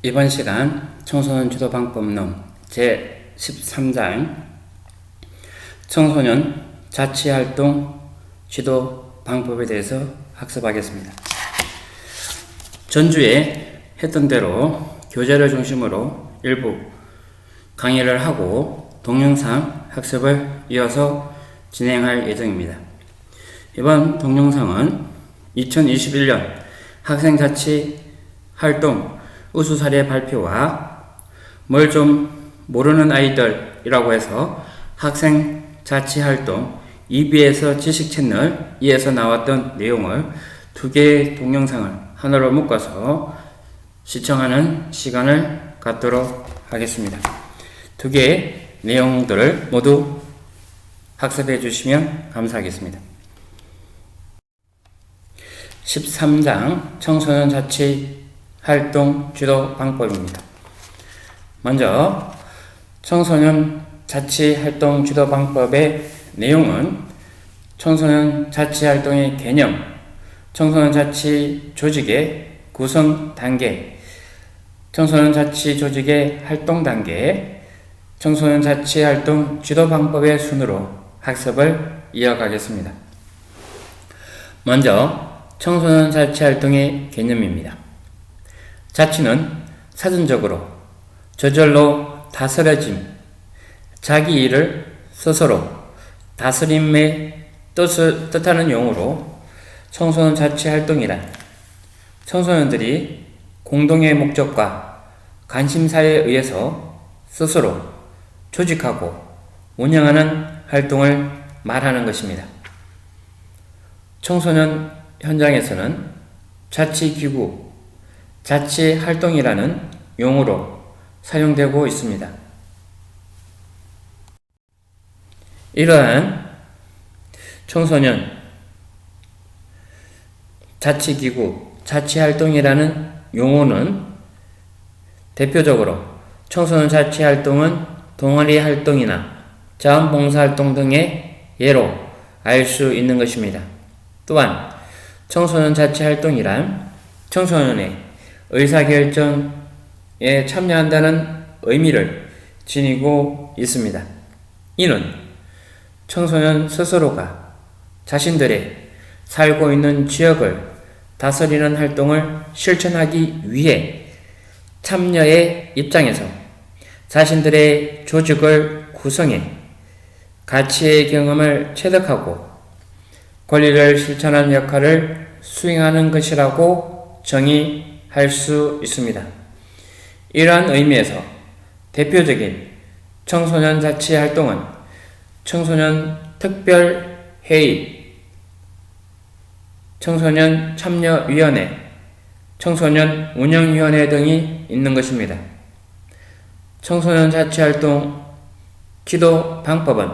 이번 시간 청소년 지도 방법론 제13장 청소년 자치활동 지도 방법에 대해서 학습하겠습니다. 전주에 했던 대로 교재를 중심으로 일부 강의를 하고 동영상 학습을 이어서 진행할 예정입니다. 이번 동영상은 2021년 학생자치활동 우수 사례 발표와 뭘 좀 모르는 아이들이라고 해서 학생자치활동 EBS 지식 채널 2에서 나왔던 내용을 두 개의 동영상을 하나로 묶어서 시청하는 시간을 갖도록 하겠습니다. 두 개의 내용들을 모두 학습해 주시면 감사하겠습니다. 13장 청소년 자치 활동 지도 방법입니다. 먼저 청소년 자치 활동 지도 방법의 내용은 청소년 자치 활동의 개념, 청소년 자치 조직의 구성 단계, 청소년 자치 조직의 활동 단계, 청소년 자치 활동 지도 방법의 순으로 학습을 이어가겠습니다. 먼저 청소년 자치 활동의 개념입니다. 자치는 사전적으로 저절로 다스려짐, 자기 일을 스스로 다스림의 뜻하는 용어로 청소년 자치 활동이란 청소년들이 공동의 목적과 관심사에 의해서 스스로 조직하고 운영하는 활동을 말하는 것입니다. 청소년 현장에서는 자치기구, 자치활동이라는 용어로 사용되고 있습니다. 이러한 청소년 자치기구, 자치활동이라는 용어는 대표적으로 청소년 자치활동은 동아리 활동이나 자원봉사활동 등의 예로 알 수 있는 것입니다. 또한 청소년 자치활동이란 청소년의 의사결정에 참여한다는 의미를 지니고 있습니다. 이는 청소년 스스로가 자신들의 살고 있는 지역을 다스리는 활동을 실천하기 위해 참여의 입장에서 자신들의 조직을 구성해 가치의 경험을 체득하고 권리를 실천하는 역할을 수행하는 것이라고 정의할 수 있습니다. 이러한 의미에서 대표적인 청소년 자치 활동은 청소년 특별회의, 청소년 참여위원회, 청소년 운영위원회 등이 있는 것입니다. 청소년 자치활동 지도 방법은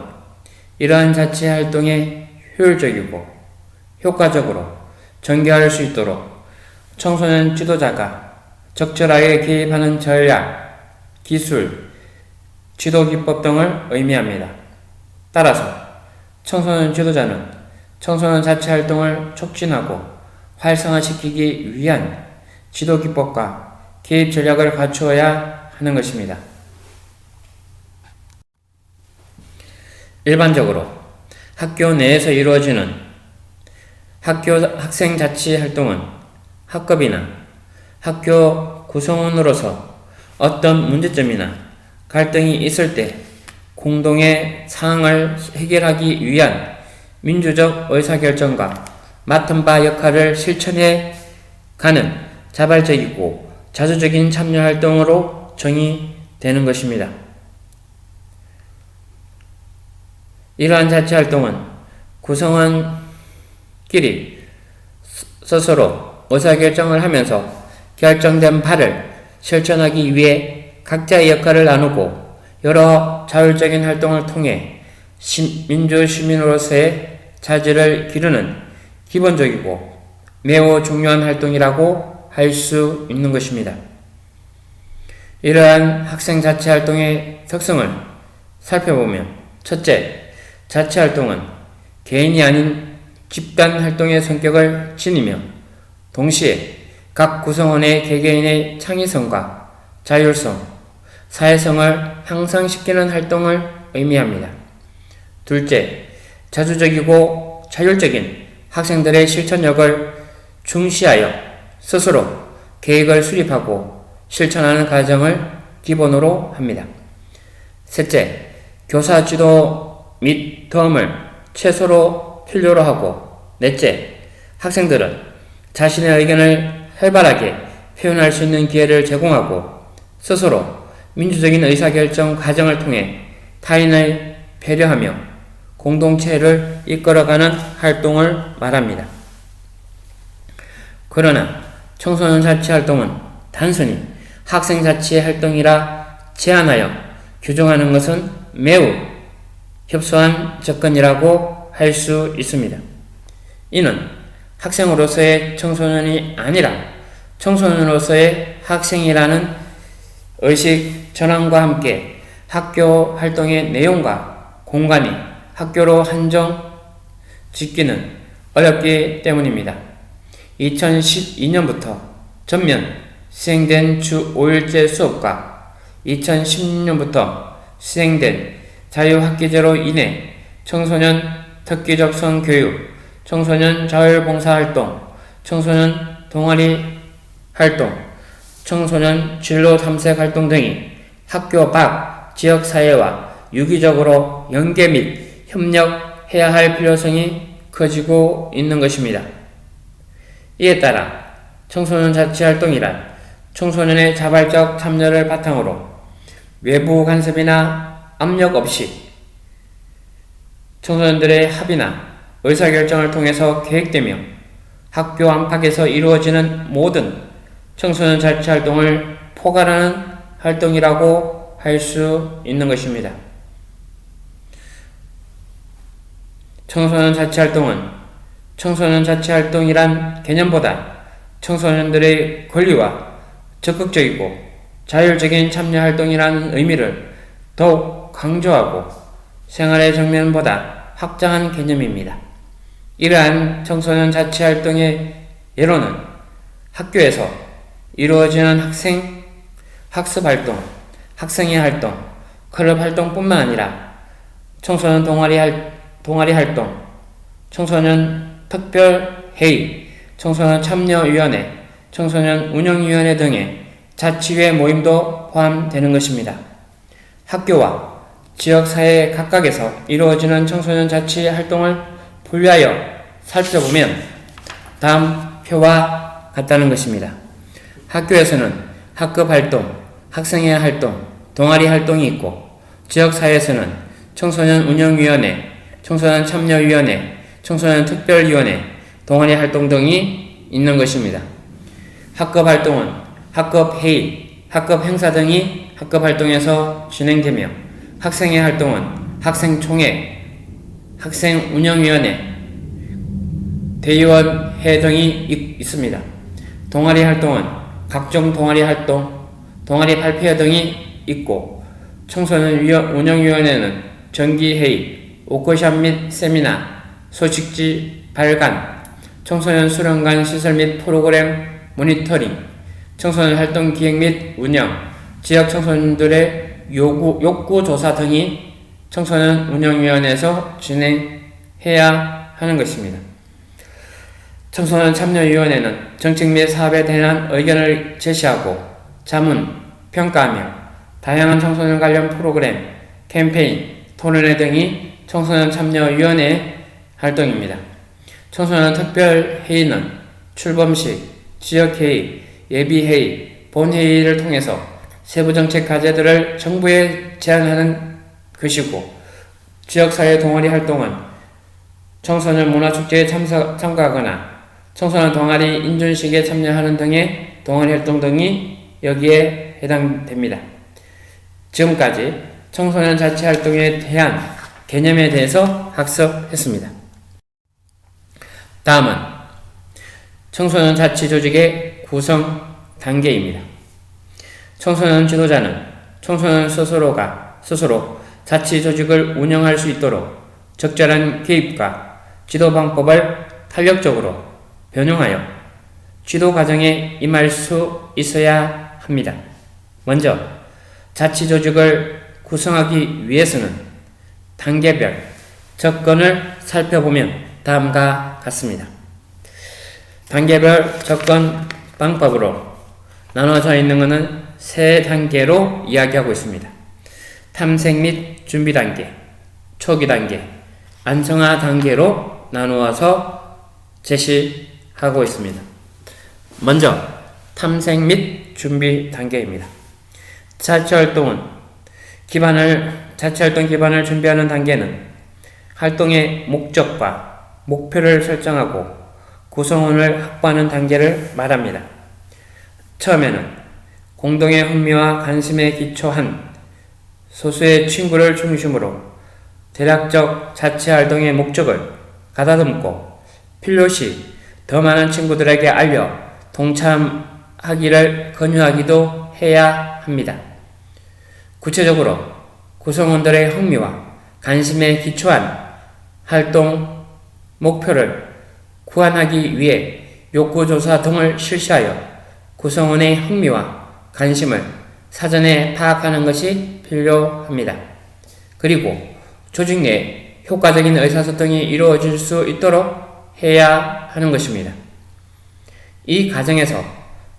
이러한 자치활동에 효율적이고 효과적으로 전개할 수 있도록 청소년 지도자가 적절하게 개입하는 전략, 기술, 지도기법 등을 의미합니다. 따라서 청소년 지도자는 청소년 자치활동을 촉진하고 활성화시키기 위한 지도기법과 개입 전략을 갖추어야 하는 것입니다. 일반적으로 학교 내에서 이루어지는 학교 학생자치활동은 학급이나 학교 구성원으로서 어떤 문제점이나 갈등이 있을 때 공동의 상황을 해결하기 위한 민주적 의사결정과 맡은 바 역할을 실천해 가는 자발적이고 자주적인 참여활동으로 정의되는 것입니다. 이러한 자치활동은 구성원끼리 스스로 의사결정을 하면서 결정된 바를 실천하기 위해 각자의 역할을 나누고 여러 자율적인 활동을 통해 민주시민으로서의 자질을 기르는 기본적이고 매우 중요한 활동이라고 할 수 있는 것입니다. 이러한 학생자치활동의 특성을 살펴보면 첫째, 자치활동은 개인이 아닌 집단 활동의 성격을 지니며 동시에 각 구성원의 개개인의 창의성과 자율성, 사회성을 향상시키는 활동을 의미합니다. 둘째, 자주적이고 자율적인 학생들의 실천력을 중시하여 스스로 계획을 수립하고 실천하는 과정을 기본으로 합니다. 셋째, 교사 지도 및 도움을 최소로 필요로 하고, 넷째, 학생들은 자신의 의견을 활발하게 표현할 수 있는 기회를 제공하고 스스로 민주적인 의사결정 과정을 통해 타인을 배려하며 공동체를 이끌어가는 활동을 말합니다. 그러나 청소년 자치 활동은 단순히 학생 자치의 활동이라 제한하여 규정하는 것은 매우 협소한 접근이라고 할 수 있습니다. 이는 학생으로서의 청소년이 아니라 청소년으로서의 학생이라는 의식 전환과 함께 학교 활동의 내용과 공간이 학교로 한정 짓기는 어렵기 때문입니다. 2012년부터 전면 시행된 주 5일제 수업과 2016년부터 시행된 자유학기제로 인해 청소년 특기적성 교육, 청소년 자율봉사활동, 청소년 동아리 활동, 청소년 진로 탐색 활동 등이 학교 밖 지역사회와 유기적으로 연계 및 협력해야 할 필요성이 커지고 있는 것입니다. 이에 따라 청소년 자치활동이란 청소년의 자발적 참여를 바탕으로 외부 간섭이나 압력 없이 청소년들의 합의나 의사결정을 통해서 계획되며 학교 안팎에서 이루어지는 모든 청소년 자치활동을 포괄하는 활동이라고 할 수 있는 것입니다. 청소년 자치활동은 청소년 자치활동이란 개념보다 청소년들의 권리와 적극적이고 자율적인 참여활동이라는 의미를 더욱 강조하고 생활의 정면보다 확장한 개념입니다. 이러한 청소년 자치활동의 예로는 학교에서 이루어지는 학습활동, 학생회 활동, 클럽 활동뿐만 아니라 청소년 동아리 활동, 청소년 특별회의, 청소년 참여위원회, 청소년 운영위원회 등의 자치회 모임도 포함되는 것입니다. 학교와 지역사회 각각에서 이루어지는 청소년 자치 활동을 분류하여 살펴보면 다음 표와 같다는 것입니다. 학교에서는 학급 활동, 학생회 활동, 동아리 활동이 있고, 지역사회에서는 청소년 운영위원회, 청소년 참여위원회, 청소년 특별위원회, 동아리 활동 등이 있는 것입니다. 학급 활동은 학급 회의, 학급 행사 등이 학급 활동에서 진행되며, 학생회 활동은 학생총회, 학생운영위원회, 대의원회 등이 있습니다. 동아리 활동은 각종 동아리 활동, 동아리 발표회 등이 있고, 청소년 운영위원회는 정기회의, 워크숍 및 세미나, 소식지 발간, 청소년 수련관 시설 및 프로그램 모니터링, 청소년 활동 기획 및 운영, 지역 청소년들의 욕구 조사 등이 청소년 운영위원회에서 진행해야 하는 것입니다. 청소년 참여위원회는 정책 및 사업에 대한 의견을 제시하고 자문, 평가하며 다양한 청소년 관련 프로그램, 캠페인, 토론회 등이 청소년 참여위원회 활동입니다. 청소년 특별회의는 출범식, 지역회의, 예비회의, 본회의를 통해서 세부정책 과제들을 정부에 제안하는 것이고, 지역사회 동아리 활동은 청소년 문화축제에 참가하거나 청소년 동아리 인준식에 참여하는 등의 동아리 활동 등이 여기에 해당됩니다. 지금까지 청소년 자치활동에 대한 개념에 대해서 학습했습니다. 다음은 청소년 자치 조직의 구성 단계입니다. 청소년 지도자는 청소년 스스로 자치 조직을 운영할 수 있도록 적절한 개입과 지도 방법을 탄력적으로 변형하여 지도 과정에 임할 수 있어야 합니다. 먼저 자치조직을 구성하기 위해서는 단계별 접근을 살펴보면 다음과 같습니다. 단계별 접근 방법으로 나눠져 있는 것은 세 단계로 이야기하고 있습니다. 탐색 및 준비 단계, 초기 단계, 안정화 단계로 나누어서 제시하고 있습니다. 먼저 탐색 및 준비 단계입니다. 자치활동 기반을 준비하는 단계는 활동의 목적과 목표를 설정하고 구성원을 확보하는 단계를 말합니다. 처음에는 공동의 흥미와 관심에 기초한 소수의 친구를 중심으로 대략적 자치활동의 목적을 가다듬고 필요시 더 많은 친구들에게 알려 동참하기를 권유하기도 해야 합니다. 구체적으로 구성원들의 흥미와 관심에 기초한 활동 목표를 구안하기 위해 욕구조사 등을 실시하여 구성원의 흥미와 관심을 사전에 파악하는 것이 필요합니다. 그리고 조직 내 효과적인 의사소통이 이루어질 수 있도록 해야 하는 것입니다. 이 과정에서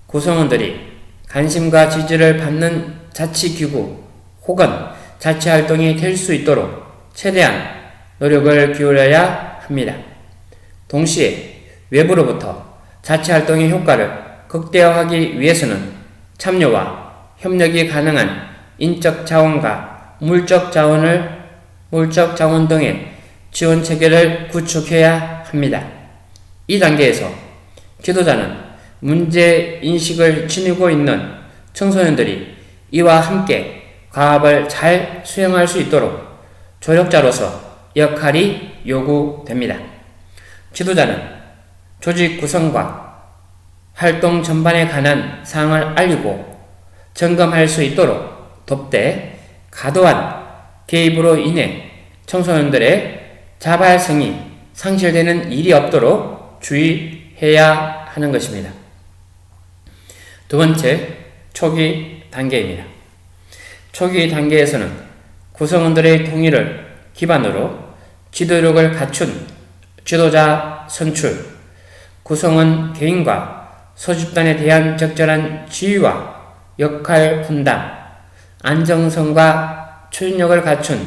구성원들이 관심과 지지를 받는 자치기구 혹은 자치활동이 될 수 있도록 최대한 노력을 기울여야 합니다. 동시에 외부로부터 자치활동의 효과를 극대화하기 위해서는 참여와 협력이 가능한 인적 자원과 물적 자원 등의 지원 체계를 구축해야 합니다. 이 단계에서 지도자는 문제 인식을 지니고 있는 청소년들이 이와 함께 과업을 잘 수행할 수 있도록 조력자로서 역할이 요구됩니다. 지도자는 조직 구성과 활동 전반에 관한 사항을 알리고 점검할 수 있도록 돕되 과도한 개입으로 인해 청소년들의 자발성이 상실되는 일이 없도록 주의해야 하는 것입니다. 두 번째, 초기 단계입니다. 초기 단계에서는 구성원들의 동의를 기반으로 지도력을 갖춘 지도자 선출, 구성원 개인과 소집단에 대한 적절한 지휘와 역할 분담, 안정성과 추진력을 갖춘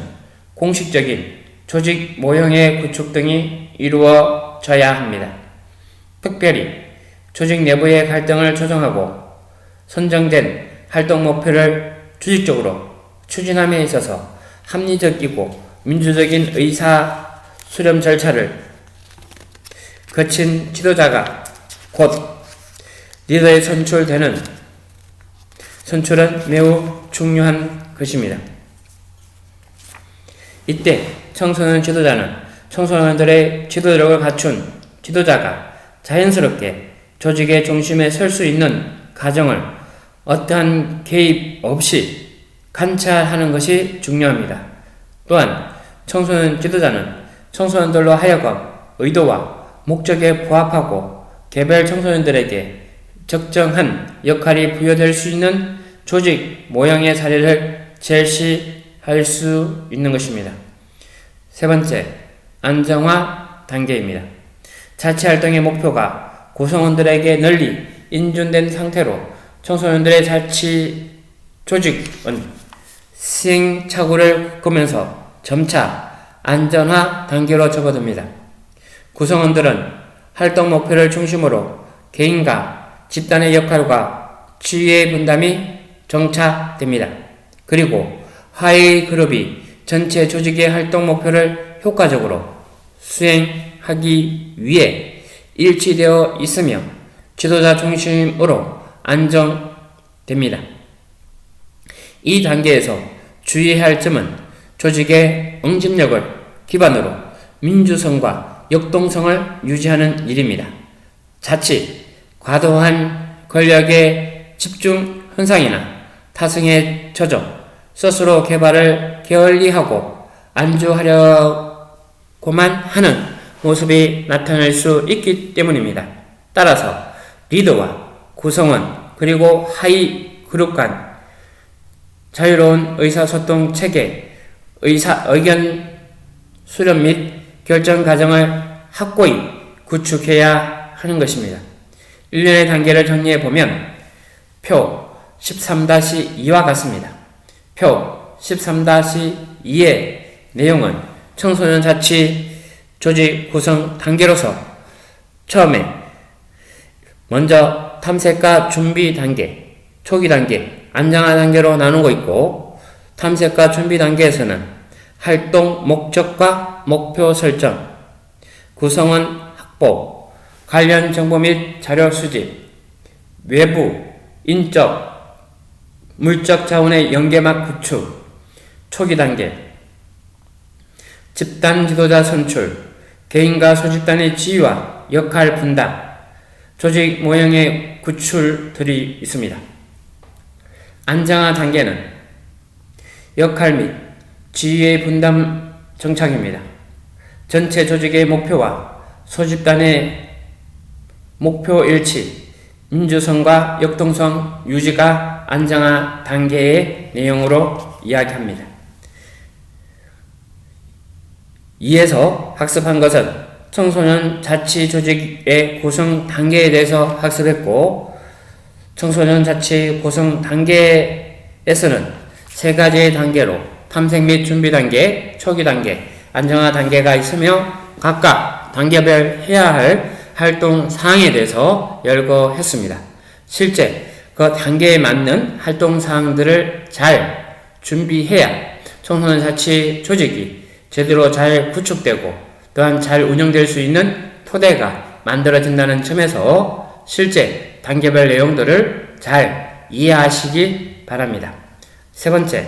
공식적인 조직 모형의 구축 등이 이루어져야 합니다. 특별히 조직 내부의 갈등을 조정하고 선정된 활동 목표를 조직적으로 추진함에 있어서 합리적이고 민주적인 의사 수렴 절차를 거친 지도자가 곧 리더에 선출은 매우 중요한 것입니다. 이때 청소년 지도자는 청소년들의 지도력을 갖춘 지도자가 자연스럽게 조직의 중심에 설 수 있는 과정을 어떠한 개입 없이 관찰하는 것이 중요합니다. 또한 청소년 지도자는 청소년들로 하여금 의도와 목적에 부합하고 개별 청소년들에게 적정한 역할이 부여될 수 있는 조직 모형의 사례를 제시할 수 있는 것입니다. 세 번째, 안정화 단계입니다. 자치활동의 목표가 구성원들에게 널리 인준된 상태로 청소년들의 자치 조직은 시행착오를 겪으면서 점차 안전화 단계로 접어듭니다. 구성원들은 활동 목표를 중심으로 개인과 집단의 역할과 지휘의 분담이 정착됩니다. 그리고 하위 그룹이 전체 조직의 활동 목표를 효과적으로 수행하기 위해 일치되어 있으며 지도자 중심으로 안정됩니다. 이 단계에서 주의해야 할 점은 조직의 응집력을 기반으로 민주성과 역동성을 유지하는 일입니다. 자칫 과도한 권력의 집중 현상이나 타성에 젖어 스스로 개발을 게을리하고 안주하려고만 하는 모습이 나타날 수 있기 때문입니다. 따라서 리더와 구성원 그리고 하위 그룹 간 자유로운 의사소통 체계, 의견 수렴 및 결정 과정을 확고히 구축해야 하는 것입니다. 일련의 단계를 정리해보면 표 13-2와 같습니다. 표 13-2의 내용은 청소년 자치 조직 구성 단계로서 처음에 먼저 탐색과 준비 단계, 초기 단계, 안정화 단계로 나누고 있고, 탐색과 준비 단계에서는 활동 목적과 목표 설정, 구성원 확보, 관련 정보 및 자료 수집, 외부, 인적, 물적 자원의 연계막 구축, 초기 단계, 집단 지도자 선출, 개인과 소집단의 지위와 역할 분담, 조직 모형의 구출들이 있습니다. 안정화 단계는 역할 및 지위의 분담 정착입니다. 전체 조직의 목표와 소집단의 목표 일치, 민주성과 역동성 유지가 안정화 단계의 내용으로 이야기합니다. 이에서 학습한 것은 청소년 자치 조직의 구성 단계에 대해서 학습했고, 청소년 자치 구성 단계에서는 세 가지의 단계로 탐색 및 준비 단계, 초기 단계, 안정화 단계가 있으며 각각 단계별 해야 할 활동 사항에 대해서 열거했습니다. 실제 그 단계에 맞는 활동 사항들을 잘 준비해야 청소년 자치 조직이 제대로 잘 구축되고 또한 잘 운영될 수 있는 토대가 만들어진다는 점에서 실제 단계별 내용들을 잘 이해하시기 바랍니다. 세 번째,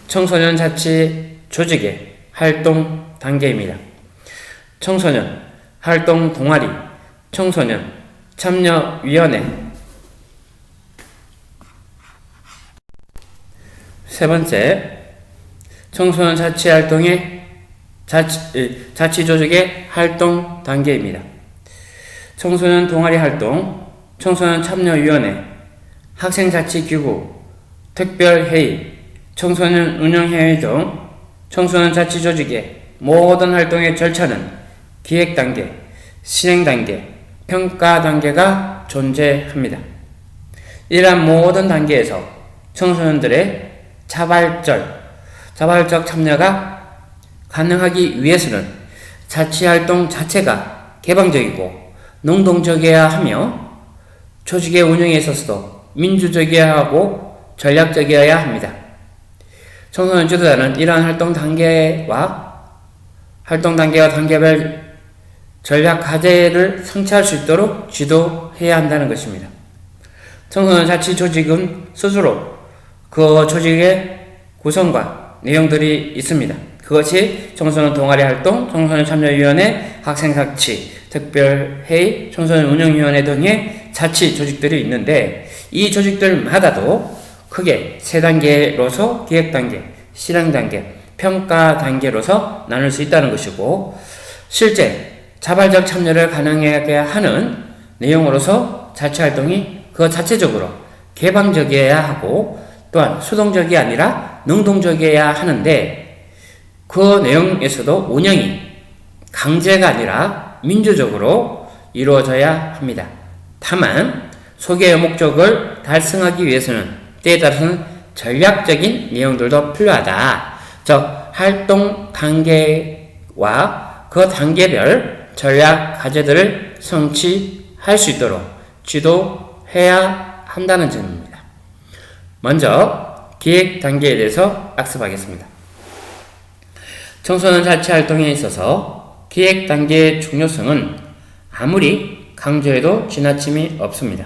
청소년 자치 조직의 활동 단계입니다. 청소년 활동 동아리, 청소년 참여위원회. 세 번째, 청소년 자치 활동의 자치 조직의 활동 단계입니다. 청소년 동아리 활동, 청소년 참여위원회, 학생자치기구, 특별회의, 청소년 운영회의 등 청소년 자치 조직의 모든 활동의 절차는 기획 단계, 시행 단계, 평가 단계가 존재합니다. 이러한 모든 단계에서 청소년들의 자발적 참여가 가능하기 위해서는 자치활동 자체가 개방적이고 능동적이어야 하며 조직의 운영에 있어서도 민주적이어야 하고 전략적이어야 합니다. 청소년 지도자는 이러한 활동 단계와 단계별 전략 과제를 성취할 수 있도록 지도해야 한다는 것입니다. 청소년 자치 조직은 스스로 그 조직의 구성과 내용들이 있습니다. 그것이 청소년 동아리 활동, 청소년 참여위원회, 학생자치, 특별회의, 청소년 운영위원회 등의 자치 조직들이 있는데 이 조직들마다도 크게 세 단계로서 기획 단계, 실행 단계, 평가 단계로서 나눌 수 있다는 것이고 실제 자발적 참여를 가능하게 하는 내용으로서 자치활동이 그 자체적으로 개방적이어야 하고 또한 수동적이 아니라 능동적이어야 하는데 그 내용에서도 운영이 강제가 아니라 민주적으로 이루어져야 합니다. 다만 소개의 목적을 달성하기 위해서는 때에 따라서는 전략적인 내용들도 필요하다. 즉 활동 단계와 그 단계별 전략 과제들을 성취할 수 있도록 지도해야 한다는 점입니다. 먼저 기획 단계에 대해서 학습하겠습니다. 청소년 자치 활동에 있어서 기획 단계의 중요성은 아무리 강조해도 지나침이 없습니다.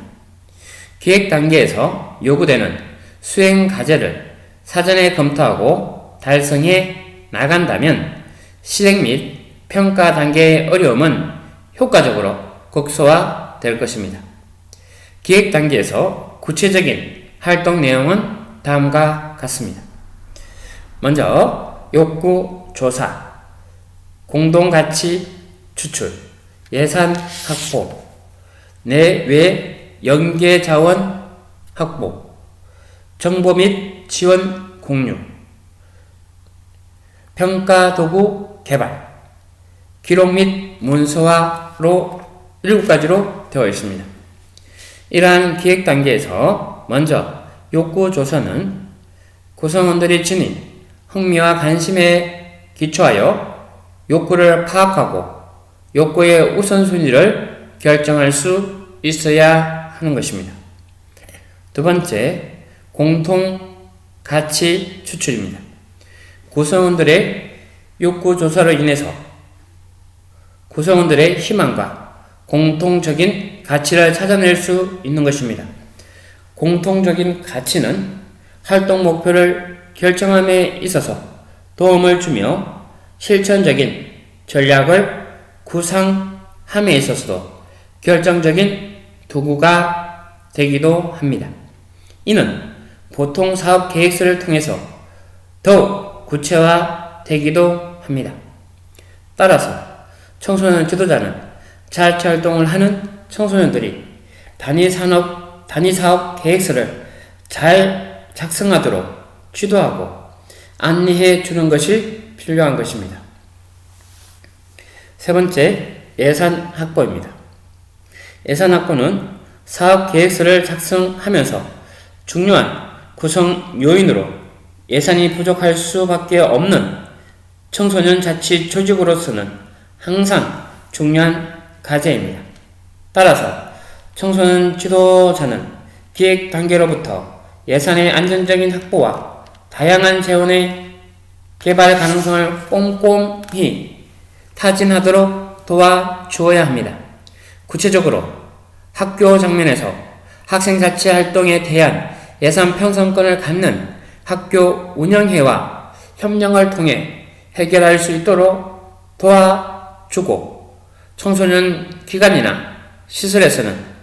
기획 단계에서 요구되는 수행 과제를 사전에 검토하고 달성해 나간다면 실행 및 평가 단계의 어려움은 효과적으로 극소화될 것입니다. 기획 단계에서 구체적인 활동 내용은 다음과 같습니다. 먼저 욕구 조사, 공동가치 추출, 예산 확보, 내외 연계자원 확보, 정보 및 지원 공유, 평가 도구 개발, 기록 및 문서화로 7가지로 되어 있습니다. 이러한 기획 단계에서 먼저 욕구 조서는 구성원들이 지닌 흥미와 관심에 기초하여 욕구를 파악하고 욕구의 우선순위를 결정할 수 있어야 하는 것입니다. 두 번째, 공통 가치 추출입니다. 구성원들의 욕구 조사로 인해서 구성원들의 희망과 공통적인 가치를 찾아낼 수 있는 것입니다. 공통적인 가치는 활동 목표를 결정함에 있어서 도움을 주며 실천적인 전략을 구상함에 있어서도 결정적인 도구가 되기도 합니다. 이는 보통 사업 계획서를 통해서 더욱 구체화되기도 합니다. 따라서 청소년 지도자는 자치 활동을 하는 청소년들이 단위 사업 계획서를 잘 작성하도록 지도하고 안내해 주는 것이 필요한 것입니다. 세 번째, 예산 확보입니다. 예산 확보는 사업 계획서를 작성하면서 중요한 구성 요인으로 예산이 부족할 수밖에 없는 청소년 자치 조직으로서는 항상 중요한 과제입니다. 따라서 청소년 지도자는 기획 단계로부터 예산의 안정적인 확보와 다양한 재원의 개발 가능성을 꼼꼼히 타진하도록 도와주어야 합니다. 구체적으로 학교 장면에서 학생 자치 활동에 대한 예산 편성권을 갖는 학교 운영회와 협력을 통해 해결할 수 있도록 도와주고, 청소년 기관이나 시설에서는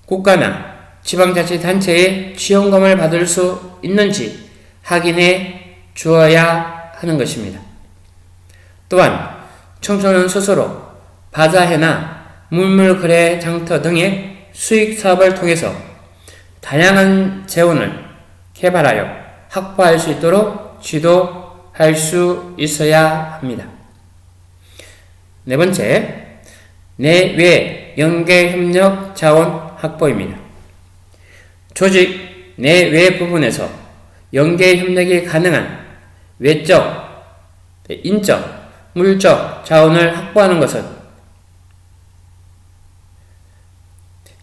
국가나 지방자치단체의 지원금을 받을 수 있는지 확인해 주어야 하는 것입니다. 또한 청소년 스스로 바자회나 물물거래 장터 등의 수익 사업을 통해서 다양한 재원을 개발하여 확보할 수 있도록 지도할 수 있어야 합니다. 네 번째, 내외 연계협력 자원 확보입니다. 조직 내외 부분에서 연계협력이 가능한 외적, 인적, 물적 자원을 확보하는 것은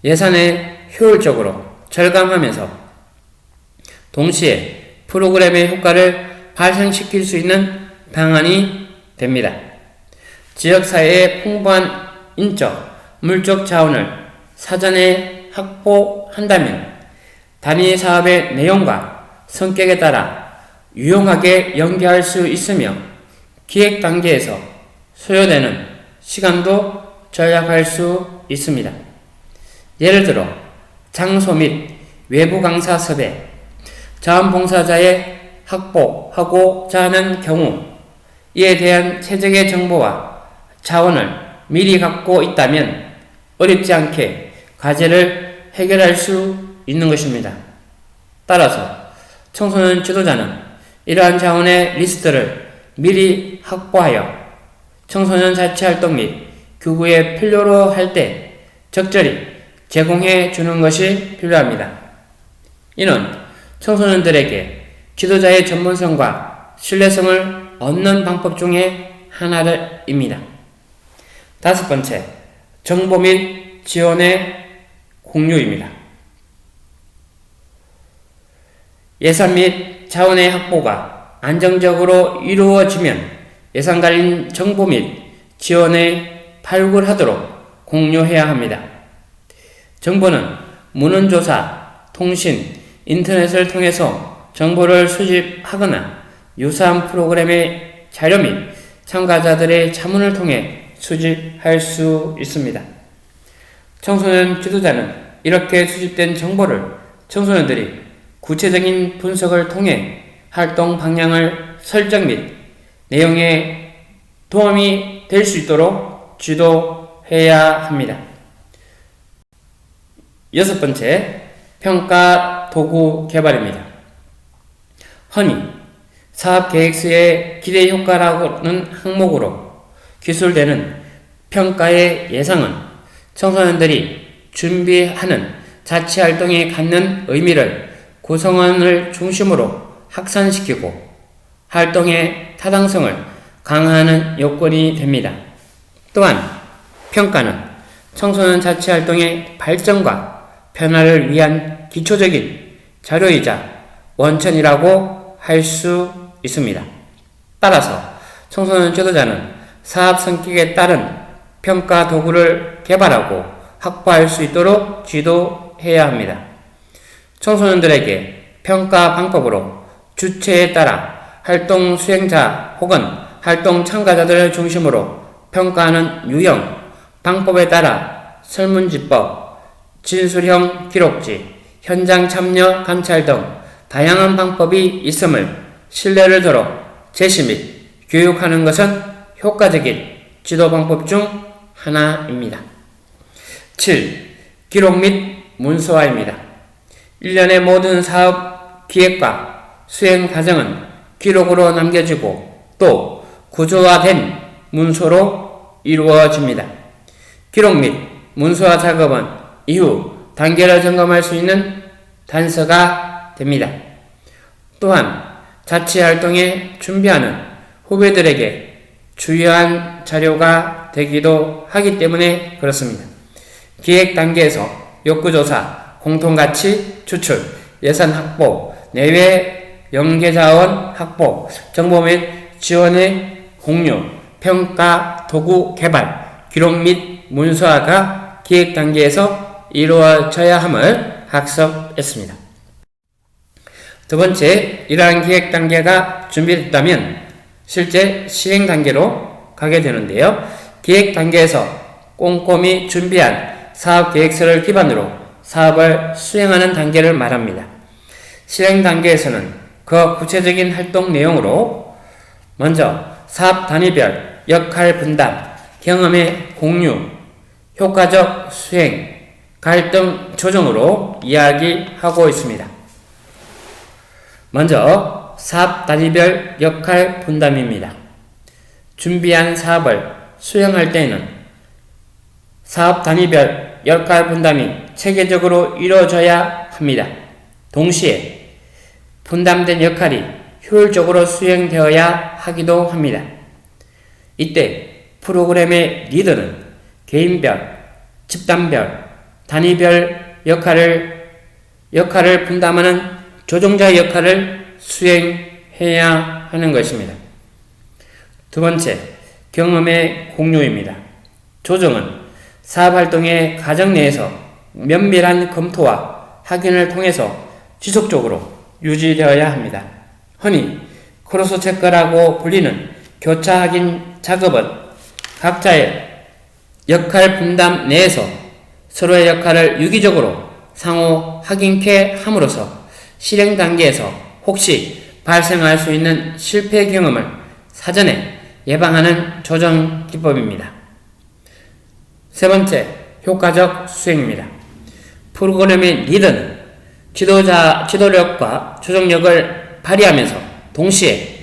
예산을 효율적으로 절감하면서 동시에 프로그램의 효과를 발생시킬 수 있는 방안이 됩니다. 지역사회의 풍부한 인적, 물적 자원을 사전에 확보한다면 단위 사업의 내용과 성격에 따라 유용하게 연계할 수 있으며 기획 단계에서 소요되는 시간도 절약할 수 있습니다. 예를 들어 장소 및 외부 강사 섭외, 자원봉사자의 확보하고자 하는 경우 이에 대한 최적의 정보와 자원을 미리 갖고 있다면 어렵지 않게 과제를 해결할 수 있는 것입니다. 따라서 청소년 지도자는 이러한 자원의 리스트를 미리 확보하여 청소년 자치활동 및 교구에 필요로 할 때 적절히 제공해 주는 것이 필요합니다. 이는 청소년들에게 지도자의 전문성과 신뢰성을 얻는 방법 중에 하나입니다. 다섯 번째, 정보 및 지원의 공유입니다. 예산 및 자원의 확보가 안정적으로 이루어지면 예산 관련 정보 및 지원을 발굴하도록 공유해야 합니다. 정보는 문헌조사, 통신, 인터넷을 통해서 정보를 수집하거나 유사한 프로그램의 자료 및 참가자들의 자문을 통해 수집할 수 있습니다. 청소년 지도자는 이렇게 수집된 정보를 청소년들이 구체적인 분석을 통해 활동 방향을 설정 및 내용에 도움이 될 수 있도록 지도해야 합니다. 여섯 번째, 평가 도구 개발입니다. 허니, 사업계획서의 기대 효과라는 항목으로 기술되는 평가의 예상은 청소년들이 준비하는 자치활동이 갖는 의미를 구성원을 중심으로 확산시키고 활동의 타당성을 강화하는 요건이 됩니다. 또한 평가는 청소년 자치활동의 발전과 변화를 위한 기초적인 자료이자 원천이라고 할 수 있습니다. 따라서 청소년 지도자는 사업 성격에 따른 평가 도구를 개발하고 확보할 수 있도록 지도해야 합니다. 청소년들에게 평가 방법으로 주체에 따라 활동 수행자 혹은 활동 참가자들을 중심으로 평가하는 유형, 방법에 따라 설문지법, 진술형 기록지, 현장 참여 감찰 등 다양한 방법이 있음을 신뢰를 들어 제시 및 교육하는 것은 효과적인 지도 방법 중 하나입니다. 7. 기록 및 문서화입니다. 일련의 모든 사업 기획과 수행 과정은 기록으로 남겨지고 또 구조화된 문서로 이루어집니다. 기록 및 문서화 작업은 이후 단계를 점검할 수 있는 단서가 됩니다. 또한 자치활동에 준비하는 후배들에게 중요한 자료가 되기도 하기 때문에 그렇습니다. 기획 단계에서 욕구조사, 공통가치 추출, 예산 확보, 내외 연계자원 확보, 정보 및 지원의 공유, 평가 도구 개발, 기록 및 문서화가 기획 단계에서 이루어져야 함을 학습했습니다. 두 번째, 이러한 기획 단계가 준비됐다면 실제 시행 단계로 가게 되는데요. 기획 단계에서 꼼꼼히 준비한 사업 계획서를 기반으로 사업을 수행하는 단계를 말합니다. 실행 단계에서는 그 구체적인 활동 내용으로 먼저 사업 단위별 역할 분담, 경험의 공유, 효과적 수행, 갈등 조정으로 이야기하고 있습니다. 먼저 사업 단위별 역할 분담입니다. 준비한 사업을 수행할 때에는 사업 단위별 역할 분담이 체계적으로 이루어져야 합니다. 동시에 분담된 역할이 효율적으로 수행되어야 하기도 합니다. 이때 프로그램의 리더는 개인별, 집단별, 단위별 역할을 분담하는 조종자의 역할을 수행해야 하는 것입니다. 두 번째, 경험의 공유입니다. 조정은 사업활동의 과정 내에서 면밀한 검토와 확인을 통해서 지속적으로 유지되어야 합니다. 흔히 크로스 체크라고 불리는 교차 확인 작업은 각자의 역할 분담 내에서 서로의 역할을 유기적으로 상호 확인케 함으로써 실행 단계에서 혹시 발생할 수 있는 실패 경험을 사전에 예방하는 조정 기법입니다. 세 번째, 효과적 수행입니다. 프로그램의 리더는 지도력과 조정력을 발휘하면서 동시에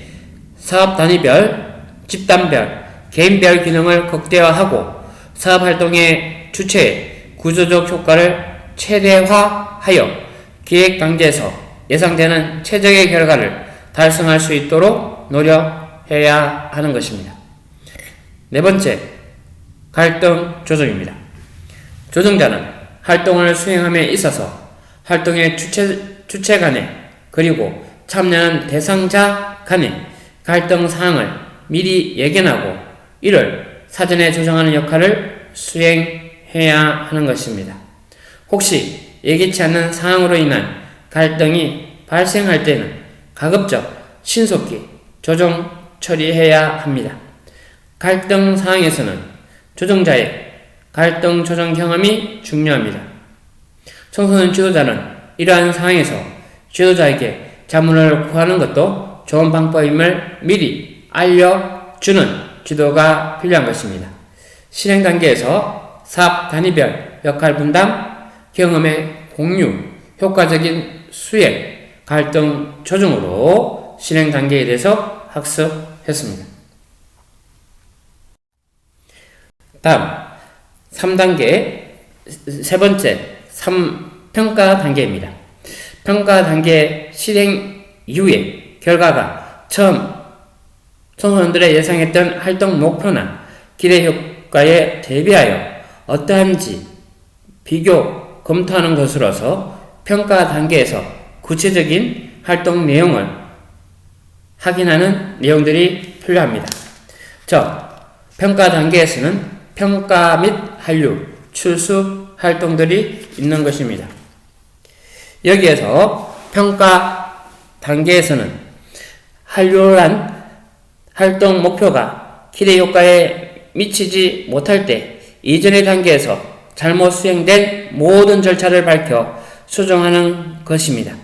사업 단위별, 집단별, 개인별 기능을 극대화하고 사업 활동의 주체의 구조적 효과를 최대화하여 기획 단계에서 예상되는 최적의 결과를 달성할 수 있도록 노력해야 하는 것입니다. 네 번째, 갈등 조정입니다. 조정자는 활동을 수행함에 있어서 활동의 주체 간에 그리고 참여하는 대상자 간의 갈등 사항을 미리 예견하고 이를 사전에 조정하는 역할을 수행해야 하는 것입니다. 혹시 예기치 않는 상황으로 인한 갈등이 발생할 때는 가급적 신속히 조정 처리해야 합니다. 갈등 상황에서는 조정자의 갈등 조정 경험이 중요합니다. 청소년 지도자는 이러한 상황에서 지도자에게 자문을 구하는 것도 좋은 방법임을 미리 알려주는 지도가 필요한 것입니다. 실행 단계에서 사업 단위별 역할 분담, 경험의 공유, 효과적인 수행, 갈등 조정으로 실행 단계에 대해서 학습했습니다. 다음 3단계 세 번째 평가 단계입니다. 평가 단계 실행 이후에 결과가 처음 청소년들의 예상했던 활동 목표나 기대 효과에 대비하여 어떠한지 비교 검토하는 것으로서 평가 단계에서 구체적인 활동 내용을 확인하는 내용들이 필요합니다. 평가 단계에서는 평가 및 한류, 추수 활동들이 있는 것입니다. 여기에서 평가 단계에서는 한류란 활동 목표가 기대 효과에 미치지 못할 때 이전의 단계에서 잘못 수행된 모든 절차를 밝혀 수정하는 것입니다.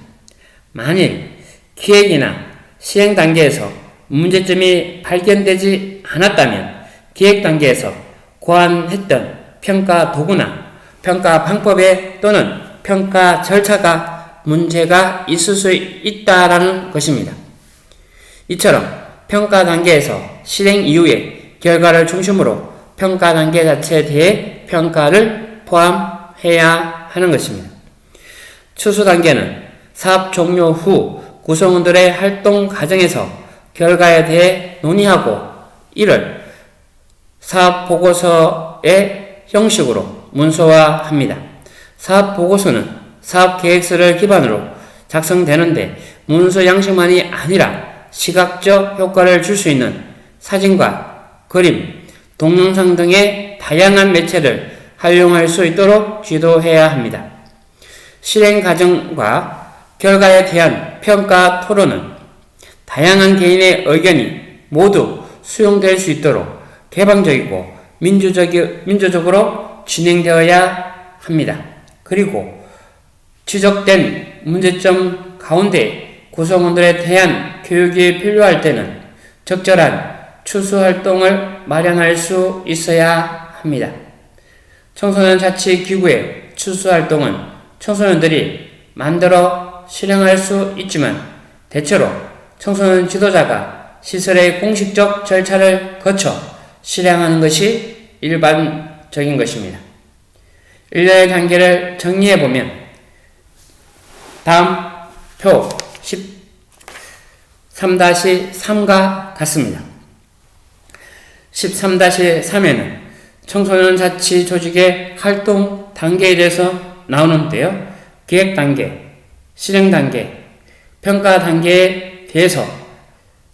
만일 기획이나 시행 단계에서 문제점이 발견되지 않았다면 기획 단계에서 고안했던 평가 도구나 평가 방법에 또는 평가 절차가 문제가 있을 수 있다라는 것입니다. 이처럼 평가 단계에서 실행 이후에 결과를 중심으로 평가 단계 자체에 대해 평가를 포함해야 하는 것입니다. 추수 단계는 사업 종료 후 구성원들의 활동 과정에서 결과에 대해 논의하고 이를 사업 보고서의 형식으로 문서화합니다. 사업 보고서는 사업 계획서를 기반으로 작성되는데 문서 양식만이 아니라 시각적 효과를 줄 수 있는 사진과 그림, 동영상 등의 다양한 매체를 활용할 수 있도록 지도해야 합니다. 실행 과정과 결과에 대한 평가 토론은 다양한 개인의 의견이 모두 수용될 수 있도록 개방적이고 민주적으로 진행되어야 합니다. 그리고 지적된 문제점 가운데 구성원들에 대한 교육이 필요할 때는 적절한 추수 활동을 마련할 수 있어야 합니다. 청소년 자치 기구의 추수 활동은 청소년들이 만들어 실행할 수 있지만 대체로 청소년 지도자가 시설의 공식적 절차를 거쳐 실행하는 것이 일반적인 것입니다. 일련의 단계를 정리해보면 다음 표 13-3과 같습니다. 13-3에는 청소년 자치 조직의 활동 단계에 대해서 나오는데요. 기획 단계, 실행 단계, 평가 단계에 대해서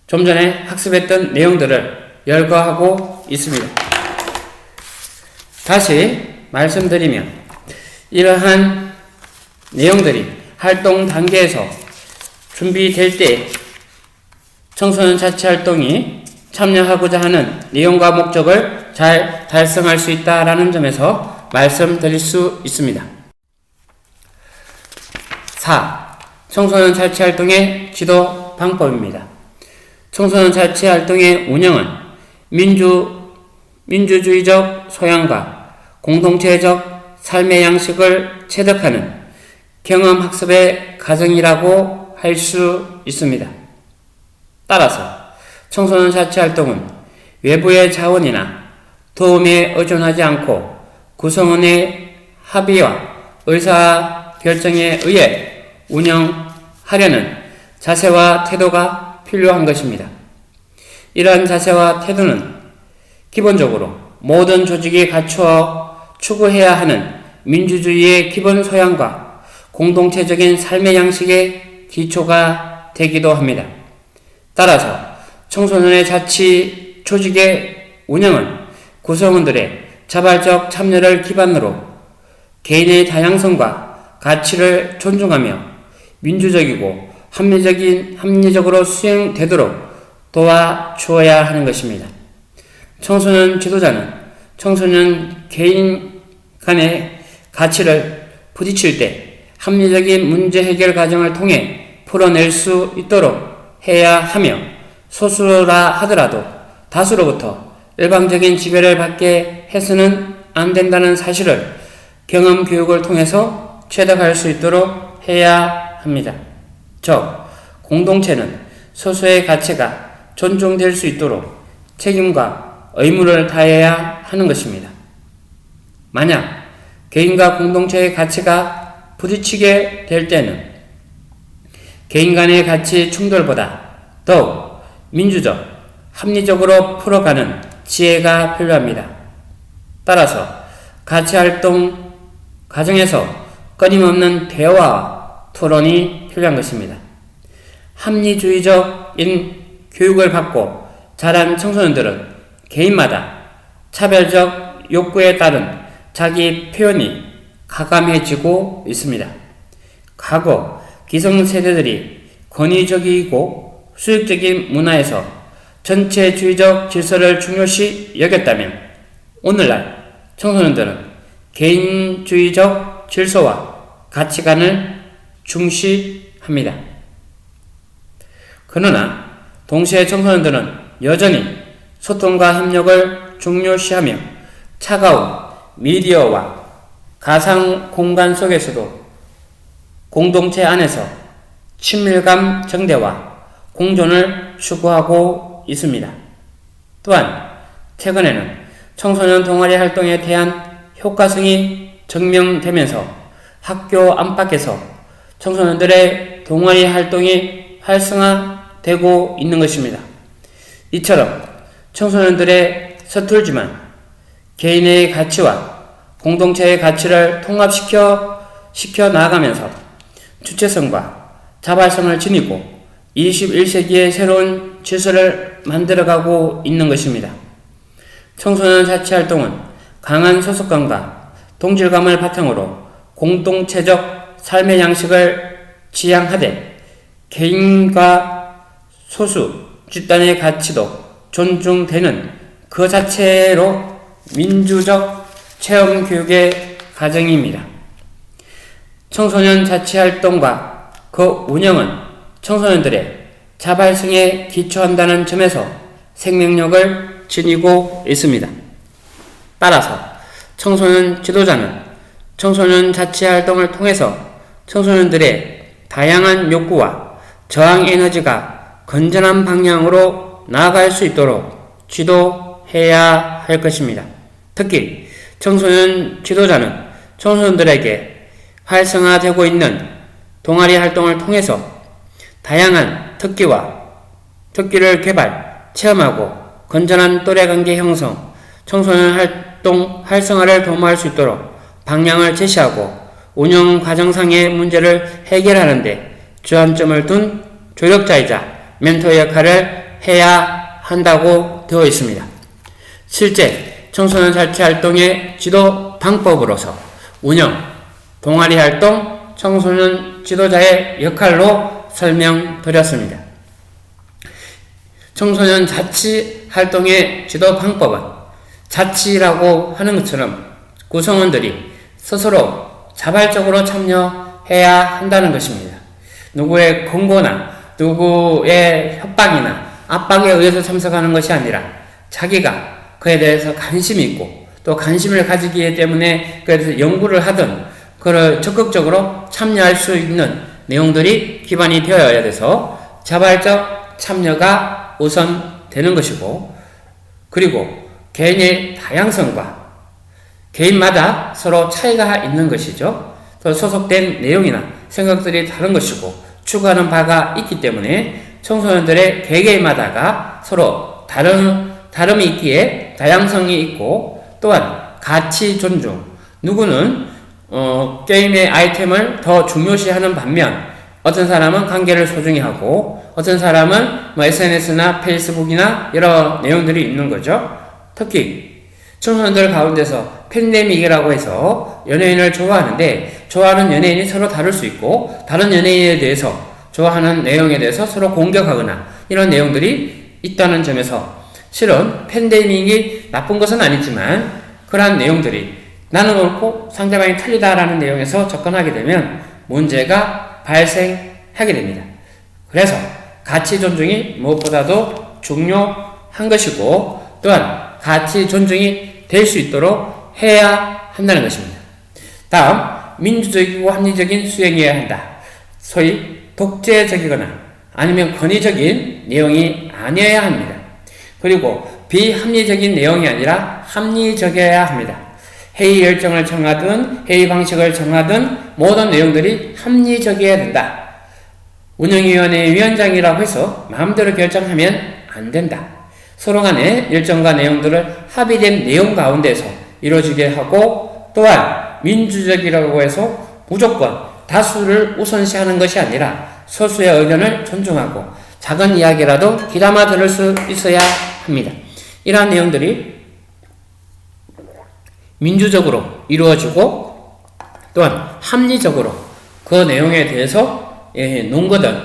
좀 전에 학습했던 내용들을 열거하고 있습니다. 다시 말씀드리면 이러한 내용들이 활동 단계에서 준비될 때 청소년 자치 활동이 참여하고자 하는 내용과 목적을 잘 달성할 수 있다라는 점에서 말씀드릴 수 있습니다. 4. 청소년 자치 활동의 지도 방법입니다. 청소년 자치 활동의 운영은 민주주의적 소양과 공동체적 삶의 양식을 체득하는 경험학습의 과정이라고 할 수 있습니다. 따라서 청소년 자치 활동은 외부의 자원이나 도움에 의존하지 않고 구성원의 합의와 의사결정에 의해 운영하려는 자세와 태도가 필요한 것입니다. 이러한 자세와 태도는 기본적으로 모든 조직이 갖추어 추구해야 하는 민주주의의 기본 소양과 공동체적인 삶의 양식의 기초가 되기도 합니다. 따라서 청소년의 자치 조직의 운영은 구성원들의 자발적 참여를 기반으로 개인의 다양성과 가치를 존중하며 민주적이고 합리적으로 수행되도록 도와주어야 하는 것입니다. 청소년 지도자는 청소년 개인 간의 가치를 부딪힐 때 합리적인 문제 해결 과정을 통해 풀어낼 수 있도록 해야 하며 소수라 하더라도 다수로부터 일방적인 지배를 받게 해서는 안 된다는 사실을 경험 교육을 통해서 체득할 수 있도록 해야 합니다. 즉, 공동체는 소수의 가치가 존중될 수 있도록 책임과 의무를 다해야 하는 것입니다. 만약 개인과 공동체의 가치가 부딪히게 될 때는 개인 간의 가치 충돌보다 더욱 민주적, 합리적으로 풀어가는 지혜가 필요합니다. 따라서 가치활동 과정에서 끊임없는 대화와 토론이 필요한 것입니다. 합리주의적인 교육을 받고 자란 청소년들은 개인마다 차별적 욕구에 따른 자기 표현이 가감해지고 있습니다. 과거 기성세대들이 권위적이고 수직적인 문화에서 전체주의적 질서를 중요시 여겼다면 오늘날 청소년들은 개인주의적 질서와 가치관을 중시합니다. 그러나 동시에 청소년들은 여전히 소통과 협력을 중요시하며 차가운 미디어와 가상 공간 속에서도 공동체 안에서 친밀감 정대와 공존을 추구하고 있습니다. 또한 최근에는 청소년 동아리 활동에 대한 효과성이 증명되면서 학교 안팎에서 청소년들의 동아리 활동이 활성화되고 있는 것입니다. 이처럼 청소년들의 서툴지만 개인의 가치와 공동체의 가치를 통합시켜 나아가면서 주체성과 자발성을 지니고 21세기의 새로운 질서를 만들어가고 있는 것입니다. 청소년 자치활동은 강한 소속감과 동질감을 바탕으로 공동체적 삶의 양식을 지향하되 개인과 소수, 집단의 가치도 존중되는 그 자체로 민주적 체험 교육의 과정입니다. 청소년 자치활동과 그 운영은 청소년들의 자발성에 기초한다는 점에서 생명력을 지니고 있습니다. 따라서 청소년 지도자는 청소년 자치활동을 통해서 청소년들의 다양한 욕구와 저항 에너지가 건전한 방향으로 나아갈 수 있도록 지도해야 할 것입니다. 특히 청소년 지도자는 청소년들에게 활성화되고 있는 동아리 활동을 통해서 다양한 특기를 개발, 체험하고 건전한 또래관계 형성, 청소년 활동 활성화를 도모할 수 있도록 방향을 제시하고 운영 과정상의 문제를 해결하는 데 주안점을 둔 조력자이자 멘토 역할을 해야 한다고 되어 있습니다. 실제 청소년 자치활동의 지도 방법으로서 운영, 동아리 활동, 청소년 지도자의 역할로 설명드렸습니다. 청소년 자치 활동의 지도 방법은 자치라고 하는 것처럼 구성원들이 스스로 자발적으로 참여해야 한다는 것입니다. 누구의 권고나 누구의 협박이나 압박에 의해서 참석하는 것이 아니라 자기가 그에 대해서 관심이 있고 또 관심을 가지기 때문에 그래서 연구를 하든 그를 적극적으로 참여할 수 있는 내용들이 기반이 되어야 돼서 자발적 참여가 우선되는 것이고, 그리고 개인의 다양성과 개인마다 서로 차이가 있는 것이죠. 또 소속된 내용이나 생각들이 다른 것이고 추구하는 바가 있기 때문에 청소년들의 개개인마다가 서로 다름이 있기에 다양성이 있고, 또한 가치 존중, 누구는 게임의 아이템을 더 중요시하는 반면 어떤 사람은 관계를 소중히 하고 어떤 사람은 SNS나 페이스북이나 여러 내용들이 있는 거죠. 특히 청소년들 가운데서 팬데믹이라고 해서 연예인을 좋아하는데 좋아하는 연예인이 서로 다를 수 있고 다른 연예인에 대해서 좋아하는 내용에 대해서 서로 공격하거나 이런 내용들이 있다는 점에서 실은 팬데믹이 나쁜 것은 아니지만 그러한 내용들이 나는 옳고 상대방이 틀리다라는 내용에서 접근하게 되면 문제가 발생하게 됩니다. 그래서 가치 존중이 무엇보다도 중요한 것이고 또한 가치 존중이 될 수 있도록 해야 한다는 것입니다. 다음, 민주적이고 합리적인 수행이어야 한다. 소위 독재적이거나 아니면 권위적인 내용이 아니어야 합니다. 그리고 비합리적인 내용이 아니라 합리적이어야 합니다. 회의 일정을 정하든 회의 방식을 정하든 모든 내용들이 합리적이어야 된다. 운영위원회 위원장이라고 해서 마음대로 결정하면 안 된다. 서로 간의 일정과 내용들을 합의된 내용 가운데서 이루어지게 하고, 또한 민주적이라고 해서 무조건 다수를 우선시하는 것이 아니라 소수의 의견을 존중하고 작은 이야기라도 귀담아 들을 수 있어야 합니다. 이러한 내용들이 민주적으로 이루어지고 또한 합리적으로 그 내용에 대해서 논거든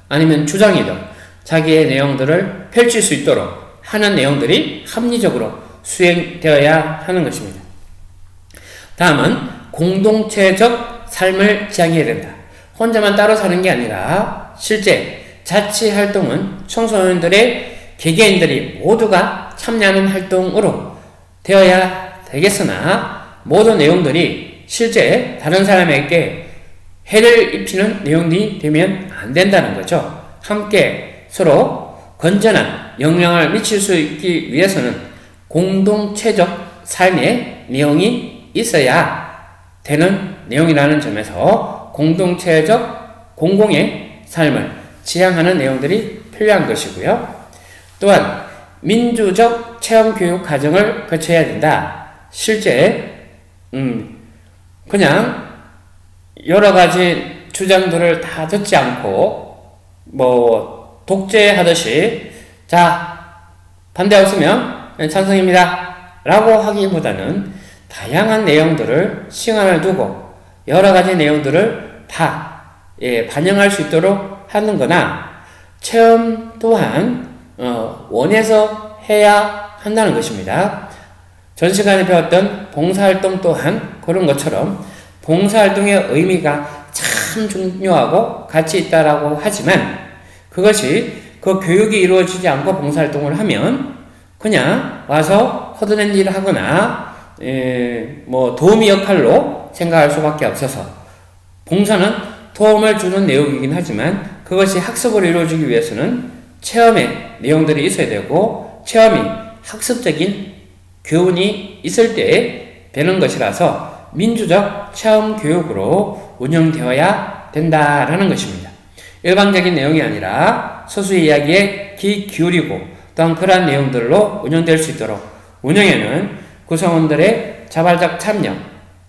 아니면 주장이든 자기의 내용들을 펼칠 수 있도록 하는 내용들이 합리적으로 수행되어야 하는 것입니다. 다음은 공동체적 삶을 지향해야 된다. 혼자만 따로 사는 게 아니라 실제 자치활동은 청소년들의 개개인들이 모두가 참여하는 활동으로 되어야 되겠으나 모든 내용들이 실제 다른 사람에게 해를 입히는 내용이 되면 안 된다는 거죠. 함께 서로 건전한 영향을 미칠 수 있기 위해서는 공동체적 삶의 내용이 있어야 되는 내용이라는 점에서 공동체적 공공의 삶을 지향하는 내용들이 필요한 것이고요. 또한 민주적 체험교육 과정을 거쳐야 된다. 실제 그냥 여러 가지 주장들을 다 듣지 않고 독재하듯이 자 반대 없으면 찬성입니다 라고 하기보다는 다양한 내용들을 시간을 두고 여러 가지 내용들을 다 반영할 수 있도록 하는 거나 체험 또한 원해서 해야 한다는 것입니다. 전 시간에 배웠던 봉사활동 또한 그런 것처럼 봉사활동의 의미가 참 중요하고 가치 있다라고 하지만 그것이 그 교육이 이루어지지 않고 봉사활동을 하면 그냥 와서 허드렛 일을 하거나 도우미 역할로 생각할 수밖에 없어서 봉사는 도움을 주는 내용이긴 하지만 그것이 학습으로 이루어지기 위해서는 체험의 내용들이 있어야 되고 체험이 학습적인 교훈이 있을 때 되는 것이라서 민주적 체험 교육으로 운영되어야 된다라는 것입니다. 일방적인 내용이 아니라 소수의 이야기에 귀 기울이고 또한 그러한 내용들로 운영될 수 있도록 운영에는 구성원들의 자발적 참여,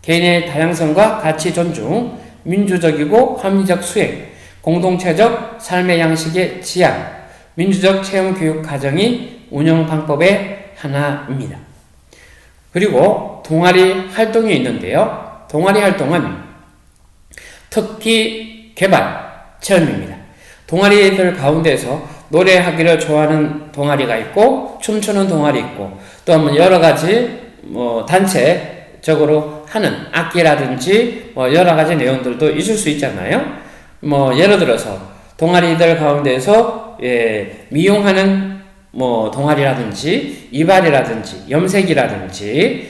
개인의 다양성과 가치 존중, 민주적이고 합리적 수행, 공동체적 삶의 양식의 지향, 민주적 체험 교육 과정이 운영 방법의 하나입니다. 그리고 동아리 활동이 있는데요. 동아리 활동은 특기 개발 체험입니다. 동아리들 가운데서 노래하기를 좋아하는 동아리가 있고 춤추는 동아리 있고 또 여러 가지 단체적으로 하는 악기라든지 여러 가지 내용들도 있을 수 있잖아요. 예를 들어서 동아리들 가운데서 미용하는 동아리라든지 이발이라든지 염색이라든지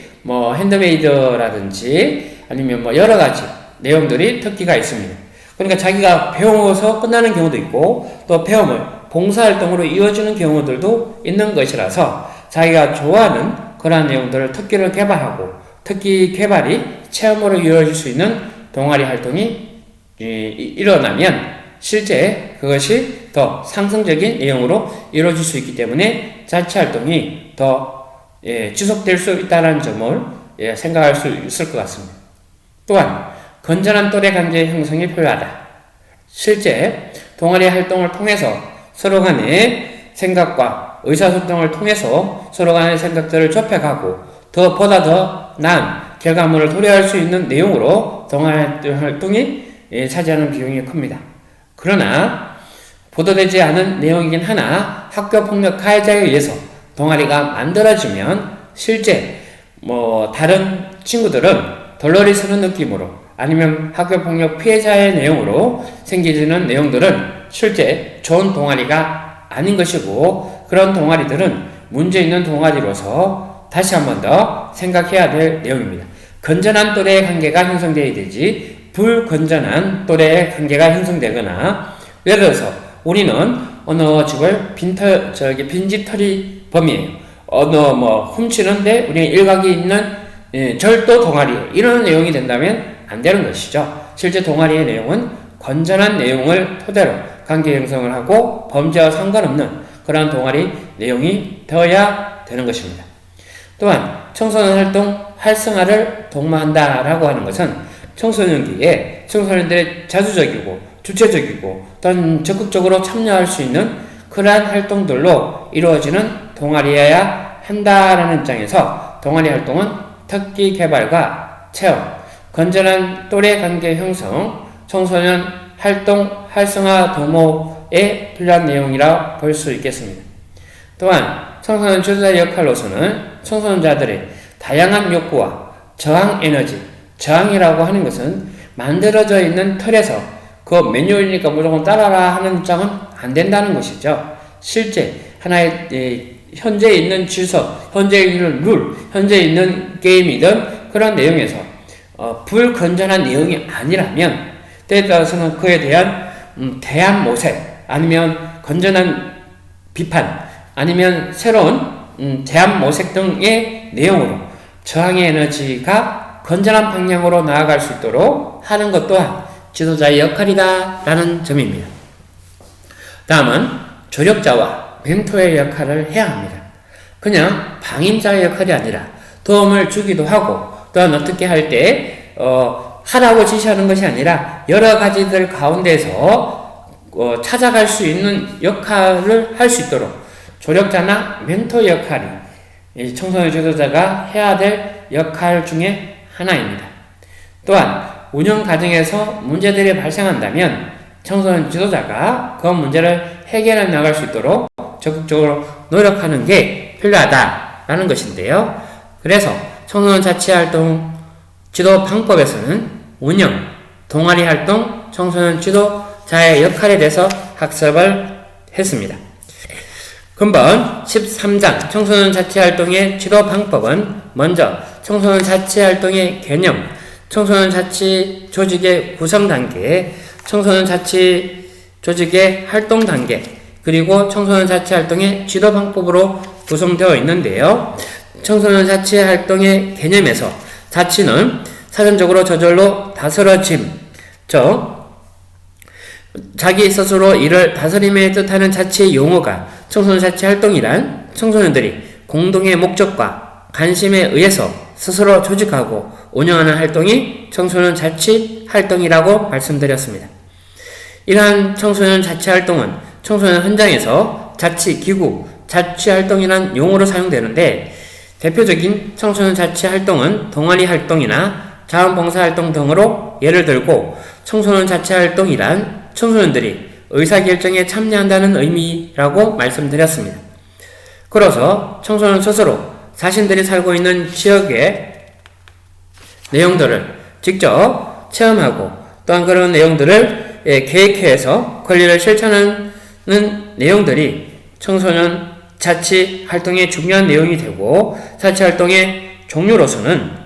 핸드메이드라든지 아니면 여러 가지 내용들이 특기가 있습니다. 그러니까 자기가 배워서 끝나는 경우도 있고 또 배움을 봉사활동으로 이어지는 경우들도 있는 것이라서 자기가 좋아하는 그러한 내용들을 특기를 개발하고 특기 개발이 체험으로 이루어질 수 있는 동아리 활동이 일어나면 실제 그것이 더 상승적인 내용으로 이루어질 수 있기 때문에 자치활동이 더 지속될 수 있다는 점을 생각할 수 있을 것 같습니다. 또한 건전한 또래 관계 형성이 필요하다. 실제 동아리 활동을 통해서 서로 간의 생각과 의사소통을 통해서 서로 간의 생각들을 좁혀가고 보다 더 나은 결과물을 도래할 수 있는 내용으로 동아리 활동이 차지하는 비용이 큽니다. 그러나 보도되지 않은 내용이긴 하나 학교폭력 가해자에 의해서 동아리가 만들어지면 실제 다른 친구들은 덜러리 쓰는 느낌으로 아니면 학교폭력 피해자의 내용으로 생기는 내용들은 실제 좋은 동아리가 아닌 것이고 그런 동아리들은 문제 있는 동아리로서 다시 한 번 더 생각해야 될 내용입니다. 건전한 또래의 관계가 형성되어야 되지 불건전한 또래의 관계가 형성되거나 예를 들어서 우리는 어느 집을 빈집털이 범이에요. 어느 훔치는데 우리는 일각이 있는 절도 동아리 이런 내용이 된다면 안 되는 것이죠. 실제 동아리의 내용은 건전한 내용을 토대로 관계 형성을 하고 범죄와 상관없는 그러한 동아리 내용이 되어야 되는 것입니다. 또한 청소년 활동 활성화를 독마한다라고 하는 것은 청소년기에 청소년들의 자주적이고 주체적이고 또한 적극적으로 참여할 수 있는 그러한 활동들로 이루어지는 동아리여야 한다라는 입장에서 동아리 활동은 특기 개발과 체험, 건전한 또래 관계 형성, 청소년 활동 활성화 도모에 필요한 내용이라 볼 수 있겠습니다. 또한 청소년 주도자 역할로서는 청소년자들의 다양한 욕구와 저항 에너지, 저항이라고 하는 것은 만들어져 있는 틀에서 그 매뉴얼이니까 무조건 따라라 하는 입장은 안 된다는 것이죠. 실제 하나의 현재 있는 질서, 현재 있는 룰, 현재 있는 게임이든 그런 내용에서 불건전한 내용이 아니라면 때에 따라서는 그에 대한 대안 모색 아니면 건전한 비판 아니면 새로운 대안 모색 등의 내용으로 저항의 에너지가 건전한 방향으로 나아갈 수 있도록 하는 것 또한 지도자의 역할이다 라는 점입니다. 다음은 조력자와 멘토의 역할을 해야 합니다. 그냥 방임자의 역할이 아니라 도움을 주기도 하고 또한 어떻게 할 때 하라고 지시하는 것이 아니라 여러 가지들 가운데서 찾아갈 수 있는 역할을 할 수 있도록 조력자나 멘토 역할이 청소년 지도자가 해야 될 역할 중에 하나입니다. 또한 운영 과정에서 문제들이 발생한다면 청소년 지도자가 그 문제를 해결해 나갈 수 있도록 적극적으로 노력하는 게 필요하다라는 것인데요. 그래서 청소년 자치활동 지도 방법에서는 운영, 동아리 활동, 청소년 지도자의 역할에 대해서 학습을 했습니다. 근본 13장 청소년 자치활동의 지도 방법은 먼저 청소년 자치활동의 개념, 청소년 자치 조직의 구성 단계, 청소년 자치 조직의 활동 단계, 그리고 청소년 자치 활동의 지도 방법으로 구성되어 있는데요. 청소년 자치 활동의 개념에서 자치는 사전적으로 저절로 다스러짐, 즉 자기 스스로 이를 다스림에 뜻하는 자치의 용어가 청소년 자치 활동이란 청소년들이 공동의 목적과 관심에 의해서 스스로 조직하고 운영하는 활동이 청소년 자치 활동이라고 말씀드렸습니다. 이러한 청소년 자치 활동은 청소년 현장에서 자치 기구, 자치 활동이란 용어로 사용되는데 대표적인 청소년 자치 활동은 동아리 활동이나 자원봉사 활동 등으로 예를 들고 청소년 자치 활동이란 청소년들이 의사결정에 참여한다는 의미라고 말씀드렸습니다. 그래서 청소년 스스로 자신들이 살고 있는 지역의 내용들을 직접 체험하고 또한 그런 내용들을 계획해서 권리를 실천하는 내용들이 청소년 자치 활동의 중요한 내용이 되고 자치 활동의 종류로서는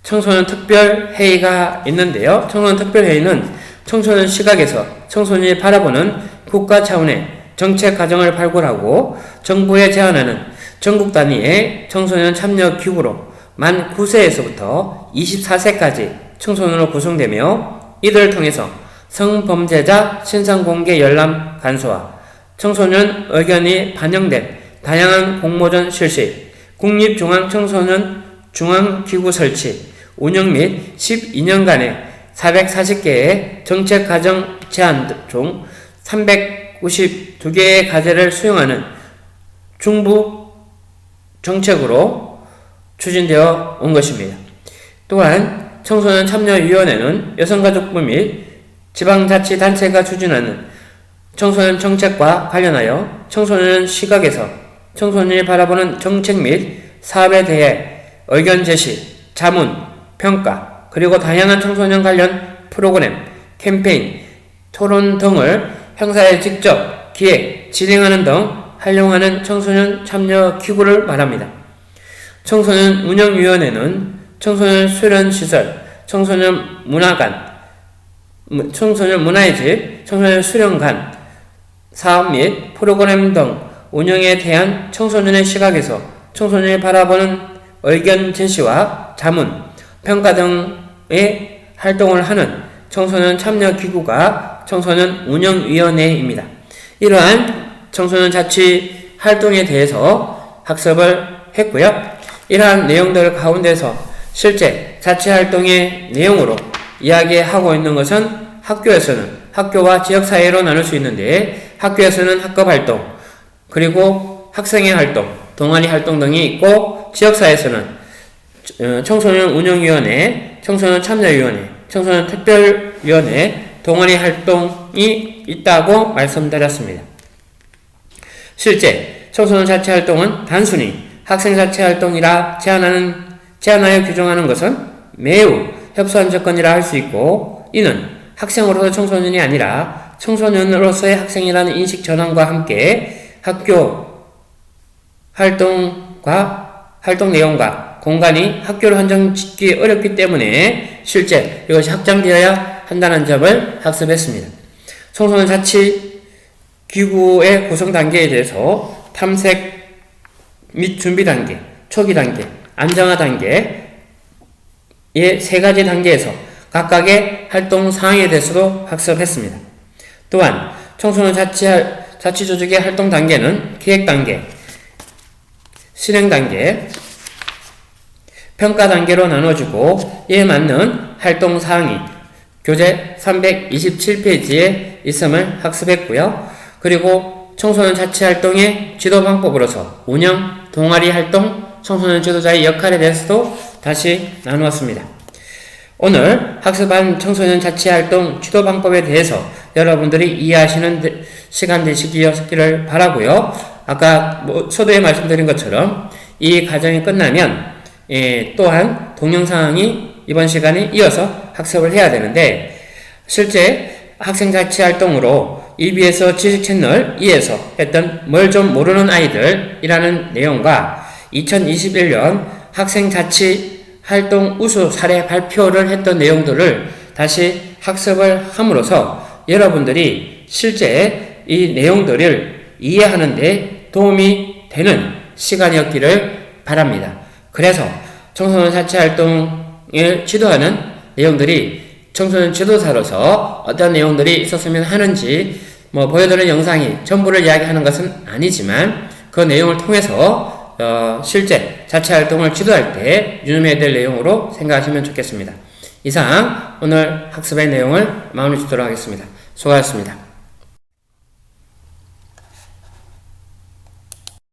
청소년 특별회의가 있는데요. 청소년 특별회의는 청소년 시각에서 청소년이 바라보는 국가 차원의 정책 과정을 발굴하고 정부에 제안하는 전국 단위의 청소년 참여 기구로 만 9세에서부터 24세까지 청소년으로 구성되며 이들을 통해서 성범죄자 신상공개 열람 간소화, 청소년 의견이 반영된 다양한 공모전 실시, 국립중앙청소년 중앙기구 설치, 운영 및 12년간의 440개의 정책 과정 제안 중 392개의 과제를 수용하는 중부 정책으로 추진되어 온 것입니다. 또한 청소년 참여위원회는 여성가족부 및 지방자치단체가 추진하는 청소년 정책과 관련하여 청소년 시각에서 청소년이 바라보는 정책 및 사업에 대해 의견 제시, 자문, 평가, 그리고 다양한 청소년 관련 프로그램, 캠페인, 토론 등을 행사에 직접 기획, 진행하는 등 활용하는 청소년 참여 기구를 말합니다. 청소년 운영위원회는 청소년 수련시설, 청소년 문화관, 청소년 문화의 집, 청소년 수련관, 사업 및 프로그램 등 운영에 대한 청소년의 시각에서 청소년이 바라보는 의견 제시와 자문, 평가 등의 활동을 하는 청소년 참여 기구가 청소년 운영위원회입니다. 이러한 청소년 자치 활동에 대해서 학습을 했고요. 이러한 내용들 가운데서 실제 자치 활동의 내용으로 이야기하고 있는 것은 학교에서는 학교와 지역사회로 나눌 수 있는데, 학교에서는 학급 활동, 그리고 학생회 활동, 동아리 활동 등이 있고, 지역사회에서는 청소년 운영위원회, 청소년 참여위원회, 청소년 특별위원회, 동아리 활동이 있다고 말씀드렸습니다. 실제 청소년 자치 활동은 단순히 학생 자치 활동이라 제한하여 규정하는 것은 매우 협소한 조건이라 할 수 있고, 이는 학생으로서 청소년이 아니라 청소년으로서의 학생이라는 인식 전환과 함께 학교 활동 내용과 공간이 학교로 한정짓기 어렵기 때문에 실제 이것이 확장되어야 한다는 점을 학습했습니다. 청소년 자치 기구의 구성 단계에 대해서 탐색 및 준비 단계, 초기 단계, 안정화 단계의 세 가지 단계에서 각각의 활동 사항에 대해서도 학습했습니다. 또한 청소년 자치 조직의 활동 단계는 기획 단계, 실행 단계, 평가 단계로 나눠지고, 이에 맞는 활동 사항이 교재 327페이지에 있음을 학습했고요. 그리고 청소년 자치 활동의 지도 방법으로서 운영, 동아리 활동, 청소년 지도자의 역할에 대해서도 다시 나누었습니다. 오늘 학습한 청소년 자치 활동 지도 방법에 대해서 여러분들이 이해하시는 시간 되시기를 바라고요. 아까 서두에 말씀드린 것처럼 이 과정이 끝나면 또한 동영상이 이번 시간에 이어서 학습을 해야 되는데, 실제 학생 자치 활동으로 EBS 지식 채널 2에서 했던 뭘 좀 모르는 아이들이라는 내용과 2021년 학생 자치 활동 우수 사례 발표를 했던 내용들을 다시 학습을 함으로써 여러분들이 실제 이 내용들을 이해하는 데 도움이 되는 시간이었기를 바랍니다. 그래서 청소년 자치 활동을 지도하는 내용들이 청소년 지도사로서 어떤 내용들이 있었으면 하는지 보여드리는 영상이 전부를 이야기하는 것은 아니지만, 그 내용을 통해서 실제 자치 활동을 지도할 때 유념해야 될 내용으로 생각하시면 좋겠습니다. 이상 오늘 학습의 내용을 마무리 짓도록 하겠습니다. 수고하셨습니다.